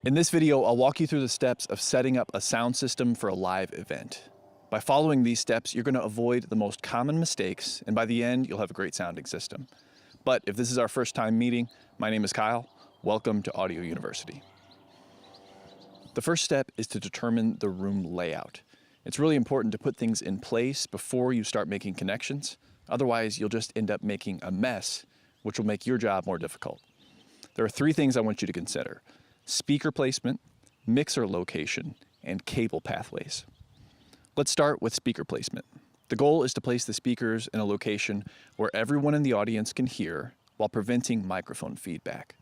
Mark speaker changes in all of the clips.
Speaker 1: In this video, I'll walk you through the steps of setting up a sound system for a live event. By following these steps, you're going to avoid the most common mistakes, and by the end, you'll have a great sounding system. But if this is our first time meeting, my name is Kyle. Welcome to Audio University. The first step is to determine the room layout. It's really important to put things in place before you start making connections. Otherwise, you'll just end up making a mess, which will make your job more difficult. There are three things I want you to consider: speaker placement, mixer location, and cable pathways. Let's start with speaker placement. The goal is to place the speakers in a location where everyone in the audience can hear while preventing microphone feedback.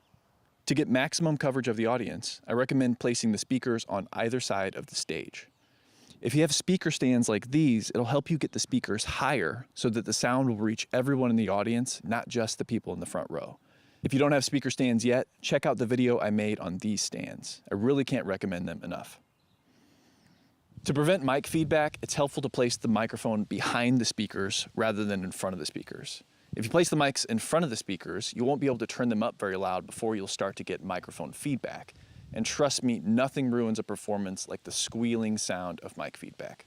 Speaker 1: To get maximum coverage of the audience, I recommend placing the speakers on either side of the stage. If you have speaker stands like these, it'll help you get the speakers higher so that the sound will reach everyone in the audience, not just the people in the front row. If you don't have speaker stands yet, check out the video I made on these stands. I really can't recommend them enough. To prevent mic feedback, it's helpful to place the microphone behind the speakers rather than in front of the speakers. If you place the mics in front of the speakers, you won't be able to turn them up very loud before you'll start to get microphone feedback. And trust me, nothing ruins a performance like the squealing sound of mic feedback.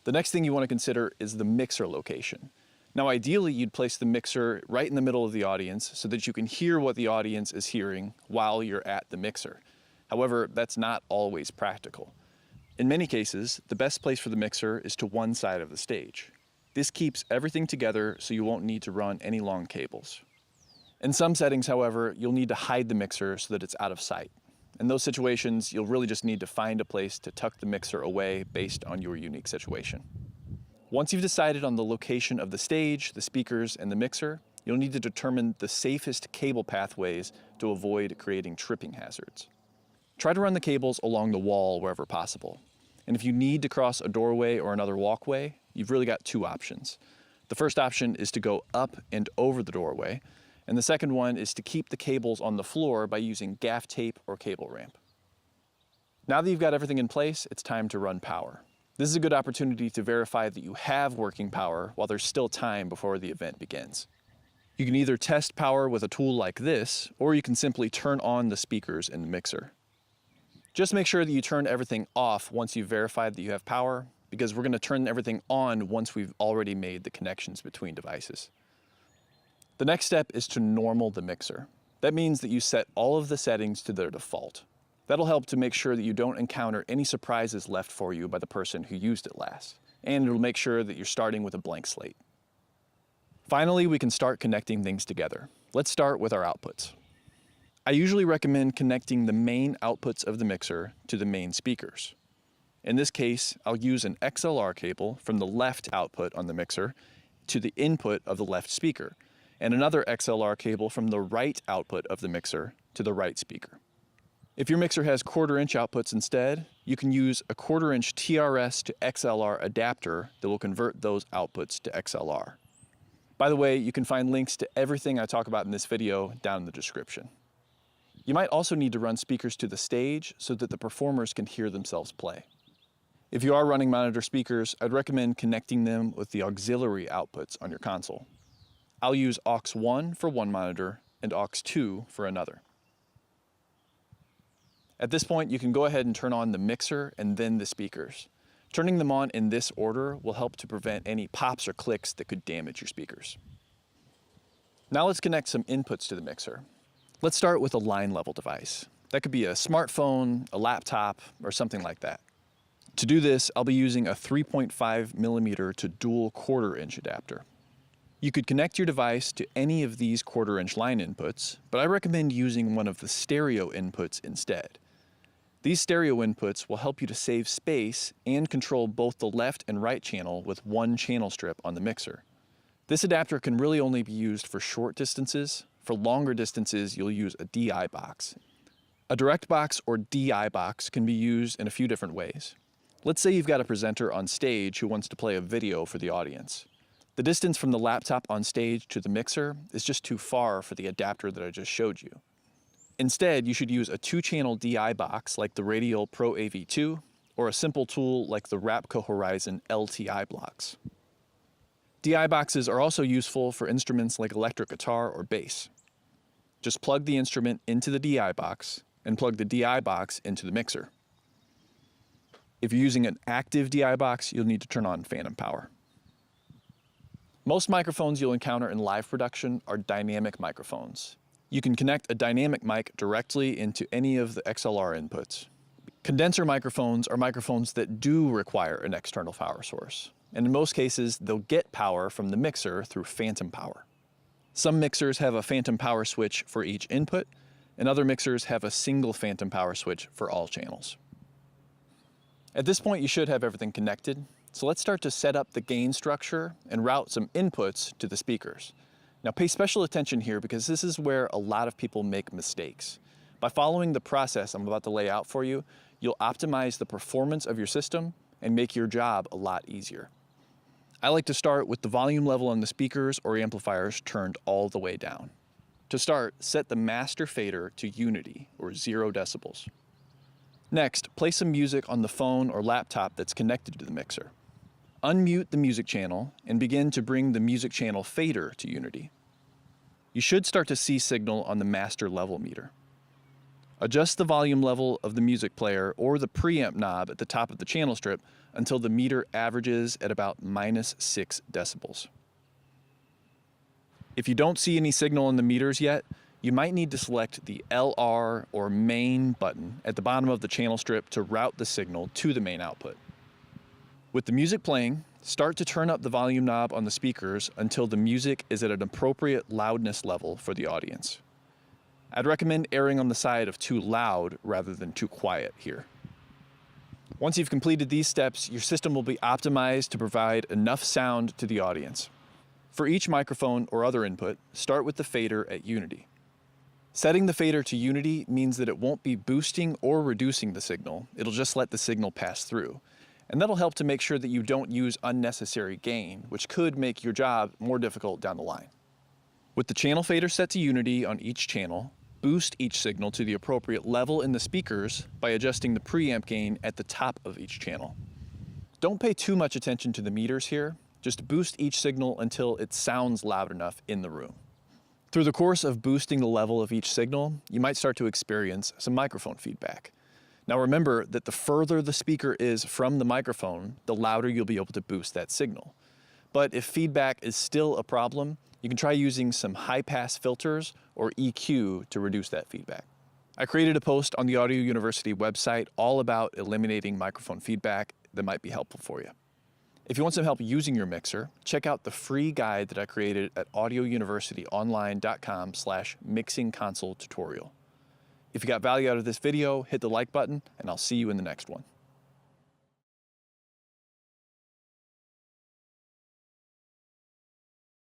Speaker 1: The next thing you want to consider is the mixer location. Now, ideally, you'd place the mixer right in the middle of the audience so that you can hear what the audience is hearing while you're at the mixer. However, that's not always practical. In many cases, the best place for the mixer is to one side of the stage. This keeps everything together so you won't need to run any long cables. In some settings, however, you'll need to hide the mixer so that it's out of sight. In those situations, you'll really just need to find a place to tuck the mixer away based on your unique situation. Once you've decided on the location of the stage, the speakers, and the mixer, you'll need to determine the safest cable pathways to avoid creating tripping hazards. Try to run the cables along the wall wherever possible. And if you need to cross a doorway or another walkway, you've really got two options. The first option is to go up and over the doorway, and the second one is to keep the cables on the floor by using gaff tape or cable ramp. Now that you've got everything in place, it's time to run power. This is a good opportunity to verify that you have working power while there's still time before the event begins. You can either test power with a tool like this, or you can simply turn on the speakers in the mixer. Just make sure that you turn everything off once you've verified that you have power, because we're going to turn everything on once we've already made the connections between devices. The next step is to normal the mixer. That means that you set all of the settings to their default. That'll help to make sure that you don't encounter any surprises left for you by the person who used it last, and it'll make sure that you're starting with a blank slate. Finally, we can start connecting things together. Let's start with our outputs. I usually recommend connecting the main outputs of the mixer to the main speakers. In this case, I'll use an XLR cable from the left output on the mixer to the input of the left speaker, and another XLR cable from the right output of the mixer to the right speaker. If your mixer has 1/4-inch outputs instead, you can use a 1/4-inch TRS to XLR adapter that will convert those outputs to XLR. By the way, you can find links to everything I talk about in this video down in the description. You might also need to run speakers to the stage so that the performers can hear themselves play. If you are running monitor speakers, I'd recommend connecting them with the auxiliary outputs on your console. I'll use aux 1 for one monitor and aux 2 for another. At this point, you can go ahead and turn on the mixer and then the speakers. Turning them on in this order will help to prevent any pops or clicks that could damage your speakers. Now let's connect some inputs to the mixer. Let's start with a line level device. That could be a smartphone, a laptop, or something like that. To do this, I'll be using a 3.5mm to dual 1/4-inch adapter. You could connect your device to any of these 1/4-inch line inputs, but I recommend using one of the stereo inputs instead. These stereo inputs will help you to save space and control both the left and right channel with one channel strip on the mixer. This adapter can really only be used for short distances. For longer distances, you'll use a DI box. A direct box or DI box can be used in a few different ways. Let's say you've got a presenter on stage who wants to play a video for the audience. The distance from the laptop on stage to the mixer is just too far for the adapter that I just showed you. Instead, you should use a 2-channel DI box like the Radial Pro AV2 or a simple tool like the Rapco Horizon LTI blocks. DI boxes are also useful for instruments like electric guitar or bass. Just plug the instrument into the DI box, and plug the DI box into the mixer. If you're using an active DI box, you'll need to turn on phantom power. Most microphones you'll encounter in live production are dynamic microphones. You can connect a dynamic mic directly into any of the XLR inputs. Condenser microphones are microphones that do require an external power source, and in most cases, they'll get power from the mixer through phantom power. Some mixers have a phantom power switch for each input, and other mixers have a single phantom power switch for all channels. At this point, you should have everything connected, so let's start to set up the gain structure and route some inputs to the speakers. Now pay special attention here because this is where a lot of people make mistakes. By following the process I'm about to lay out for you, you'll optimize the performance of your system and make your job a lot easier. I like to start with the volume level on the speakers or amplifiers turned all the way down. To start, set the master fader to unity, or 0 decibels. Next, play some music on the phone or laptop that's connected to the mixer. Unmute the music channel and begin to bring the music channel fader to unity. You should start to see signal on the master level meter. Adjust the volume level of the music player or the preamp knob at the top of the channel strip until the meter averages at about -6 decibels. If you don't see any signal in the meters yet, you might need to select the LR or main button at the bottom of the channel strip to route the signal to the main output. With the music playing, start to turn up the volume knob on the speakers until the music is at an appropriate loudness level for the audience. I'd recommend erring on the side of too loud rather than too quiet here. Once you've completed these steps, your system will be optimized to provide enough sound to the audience. For each microphone or other input, start with the fader at unity. Setting the fader to unity means that it won't be boosting or reducing the signal, it'll just let the signal pass through. And that'll help to make sure that you don't use unnecessary gain, which could make your job more difficult down the line. With the channel fader set to unity on each channel, boost each signal to the appropriate level in the speakers by adjusting the preamp gain at the top of each channel. Don't pay too much attention to the meters here, just boost each signal until it sounds loud enough in the room. Through the course of boosting the level of each signal, you might start to experience some microphone feedback. Now remember that the further the speaker is from the microphone, the louder you'll be able to boost that signal. But if feedback is still a problem, you can try using some high-pass filters or EQ to reduce that feedback. I created a post on the Audio University website all about eliminating microphone feedback that might be helpful for you. If you want some help using your mixer, check out the free guide that I created at audiouniversityonline.com/mixing console tutorial. If you got value out of this video, hit the like button, and I'll see you in the next one.